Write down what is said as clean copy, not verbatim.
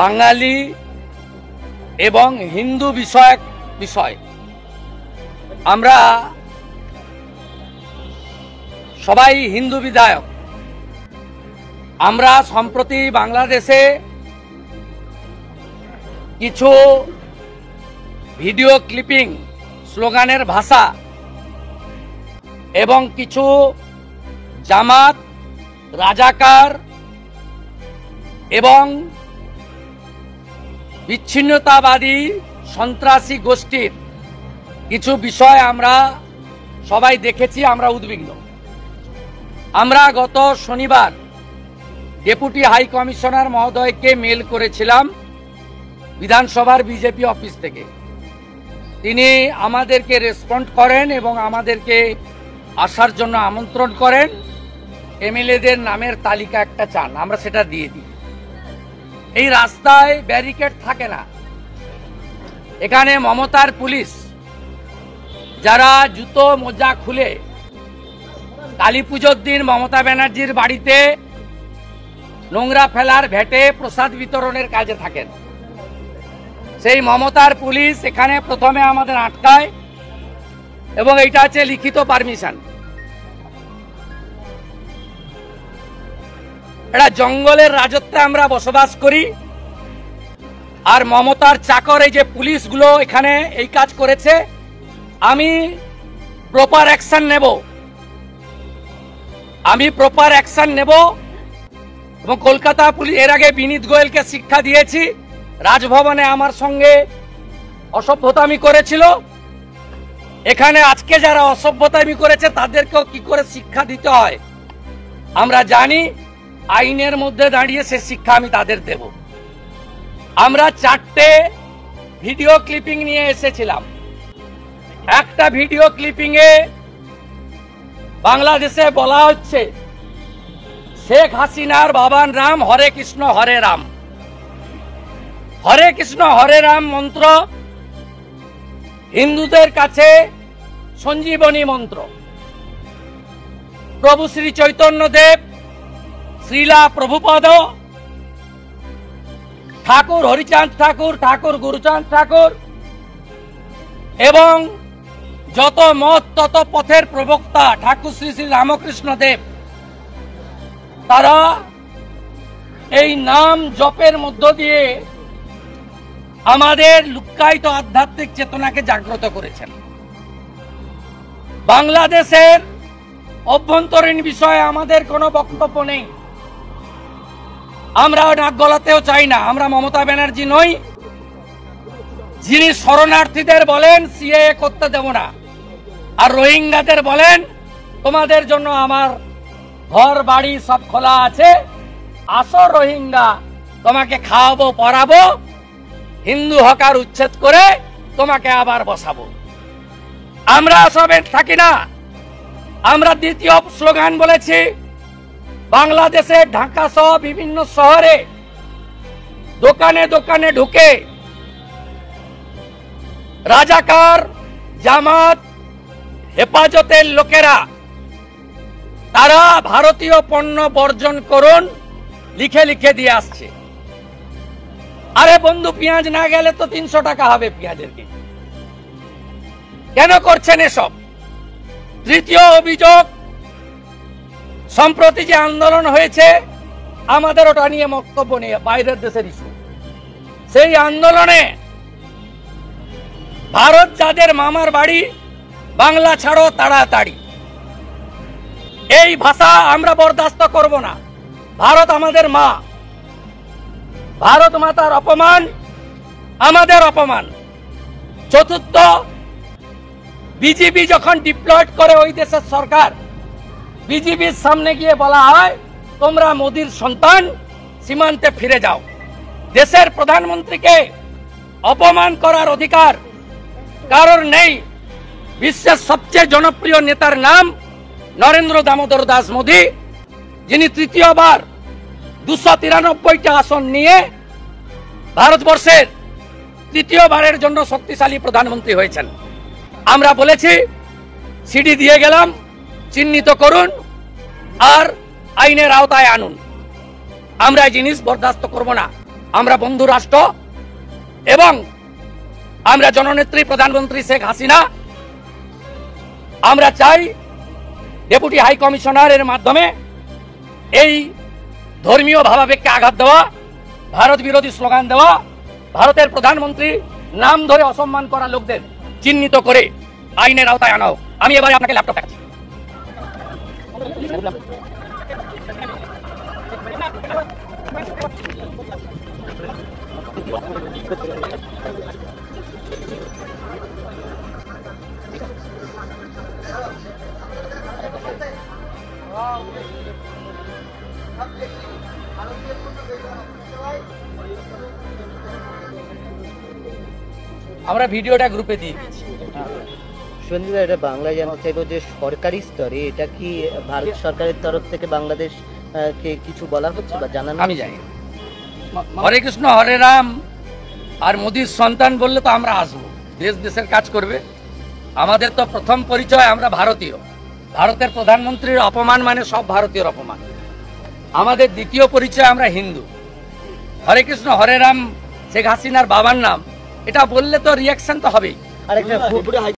বাঙালি এবং হিন্দু বিষয়ক বিষয়। আমরা সবাই হিন্দু বিধায়ক। আমরা সম্প্রতি বাংলাদেশে কিছু ভিডিও ক্লিপিং, স্লোগানের ভাষা এবং কিছু জামাত, রাজাকার এবং বিচ্ছিন্নতাবাদী সন্ত্রাসী গোষ্ঠীর কিছু বিষয় আমরা সবাই দেখেছি। আমরা উদ্বিগ্ন। আমরা গত শনিবার ডেপুটি হাই কমিশনার মহোদয়কে মেল করেছিলাম বিধানসভার বিজেপি অফিস থেকে। তিনি আমাদেরকে রেসপন্ড করেন এবং আমাদেরকে আসার জন্য আমন্ত্রণ করেন। এমএলএদের নামের তালিকা একটা চান, আমরা সেটা দিয়ে দিই। এই রাস্তায় ব্যারিকেড থাকে না। এখানে মমতার পুলিশ যারা জুতো মোজা খুলে কালী পুজোর দিন মমতা ব্যানার্জির বাড়িতে নোংরা ফেলার ভেটে প্রসাদ বিতরণের কাজে থাকেন, সেই মমতার পুলিশ এখানে প্রথমে আমাদের আটকায় এবং এইটা হচ্ছে লিখিত পারমিশন। এটা জঙ্গলের রাজত্বে আমরা বসবাস করি, আর মমতার চাকর এই যে পুলিশগুলো এখানে এই কাজ করেছে। আমি প্রপার অ্যাকশন নেব এবং কলকাতা পুলিশ এর আগে বিনীত গোয়েলকে শিক্ষা দিয়েছি। রাজভবনে আমার সঙ্গে অসভ্যতামি করেছিল। এখানে আজকে যারা অসভ্যতামি করেছে তাদেরকেও কি করে শিক্ষা দিতে হয় আমরা জানি। আইনের মধ্যে দাঁড়িয়ে সে শিক্ষা আমি তাদের দেব। আমরা 4টে ভিডিও ক্লিপিং নিয়ে এসেছিলাম। একটা ভিডিও ক্লিপিং এ বাংলাদেশে বলা হচ্ছে শেখ হাসিনার বাবার নাম হরে কৃষ্ণ হরে রাম। হরে কৃষ্ণ হরে রাম মন্ত্র হিন্দুদের কাছে সঞ্জীবনী মন্ত্র। প্রভু শ্রী চৈতন্য দেব, শ্রীলা প্রভুপদ, ঠাকুর হরিচাঁদ ঠাকুর, ঠাকুর গুরুচাঁদ ঠাকুর এবং যত মত তত পথের প্রবক্তা ঠাকুর শ্রী শ্রী রামকৃষ্ণ দেব, তারা এই নাম জপের মধ্য দিয়ে আমাদের লুক্কায়িত আধ্যাত্মিক চেতনাকে জাগ্রত করেছেন। বাংলাদেশের অভ্যন্তরীণ বিষয়ে আমাদের কোনো বক্তব্য নেই। আমরা নাক গলাতেও চাই না। আমরা মমতা ব্যানার্জি নই যিনি শরণার্থীদের বলেন সিএএ করতে দেব না, আর রোহিঙ্গাদের বলেন তোমাদের জন্য আমার ঘর বাড়ি সব খোলা আছে, আসো রোহিঙ্গা, তোমাকে খাওয়াবো পরাবো, হিন্দু হকার উচ্ছেদ করে তোমাকে আবার বসাবো। আমরা সবে থাকি না। আমরা দ্বিতীয় স্লোগান বলেছি, বাংলাদেশে ঢাকা সহ বিভিন্ন শহরে দোকানে দোকানে ঢুকে রাজাকার, জামাত, হেফাজতের লোকেরা তারা ভারতীয় পণ্য বর্জন করুন লিখে লিখে দিয়ে আসছে। আরে বন্ধু, পেঁয়াজ না গেলে তো 300 টাকা হবে পেঁয়াজের কেজি। কেন করছেন এসব? তৃতীয় অভিযোগ, সম্প্রতি যে আন্দোলন হয়েছে আমাদের ওটা নিয়ে বক্তব্য নিয়ে বাইরের দেশের ইস্যু। সেই আন্দোলনে ভারত যাদের মামার বাড়ি, বাংলা ছাড়ো তাড়াতাড়ি, এই ভাষা আমরা বরদাস্ত করব না। ভারত আমাদের মা, ভারত মাতার অপমান আমাদের অপমান। চতুর্থ, বিজেপি যখন ডিপ্লয়েড করে ওই দেশের সরকার, বিজেপির সামনে গিয়ে বলা হয় তোমরা মোদির সন্তান, সীমান্তে ফিরে যাও। দেশের প্রধানমন্ত্রীকে অপমান করার অধিকার কারোর নেই। বিশ্বের সবচেয়ে জনপ্রিয় নেতার নাম নরেন্দ্র দামোদর দাস মোদী, যিনি তৃতীয়বার 293টা আসন নিয়ে ভারতবর্ষের তৃতীয়বারের জন্য শক্তিশালী প্রধানমন্ত্রী হয়েছেন। আমরা বলেছি সিডি দিয়ে গেলাম, চিহ্নিত করুন আর আইনের আওতায় আনুন। আমরা এই জিনিস বরদাস্ত করব না। আমরা বন্ধু রাষ্ট্র এবং আমরা জননেত্রী প্রধানমন্ত্রী শেখ হাসিনা আমরা চাই ডেপুটি হাই কমিশনারের মাধ্যমে এই ধর্মীয় ভাবাবেগকে আঘাত দেওয়া, ভারত বিরোধী স্লোগান দেওয়া, ভারতের প্রধানমন্ত্রী নাম ধরে অসম্মান করা লোকদের চিহ্নিত করে আইনের আওতায় আনা হোক। আমি এবারে আপনাকে ল্যাপটপ দেখাচ্ছি। আমরা ভিডিওটা গ্রুপে দিই। সঞ্জীব, এটা বাংলায় জানতে চাইবো যে সরকারি স্তরে এটা কি ভারত সরকারের তরফ থেকে বাংলাদেশ কে কিছু বলা হচ্ছে বা জানানো? আমি জানি হরে কৃষ্ণ হরে রাম আর মোদির সন্তান বললে তো আমরা আসবো, দেশ দেশের কাজ করবে। আমাদের তো প্রথম পরিচয় আমরা ভারতীয়, ভারতের প্রধানমন্ত্রীর অপমান মানে সব ভারতীয়র অপমান। আমাদের দ্বিতীয় পরিচয় আমরা হিন্দু। হরে কৃষ্ণ হরে রাম শেখ হাসিনার বাবার নাম, এটা বললে তো রিয়াকশন তো হবেই। আরেকটা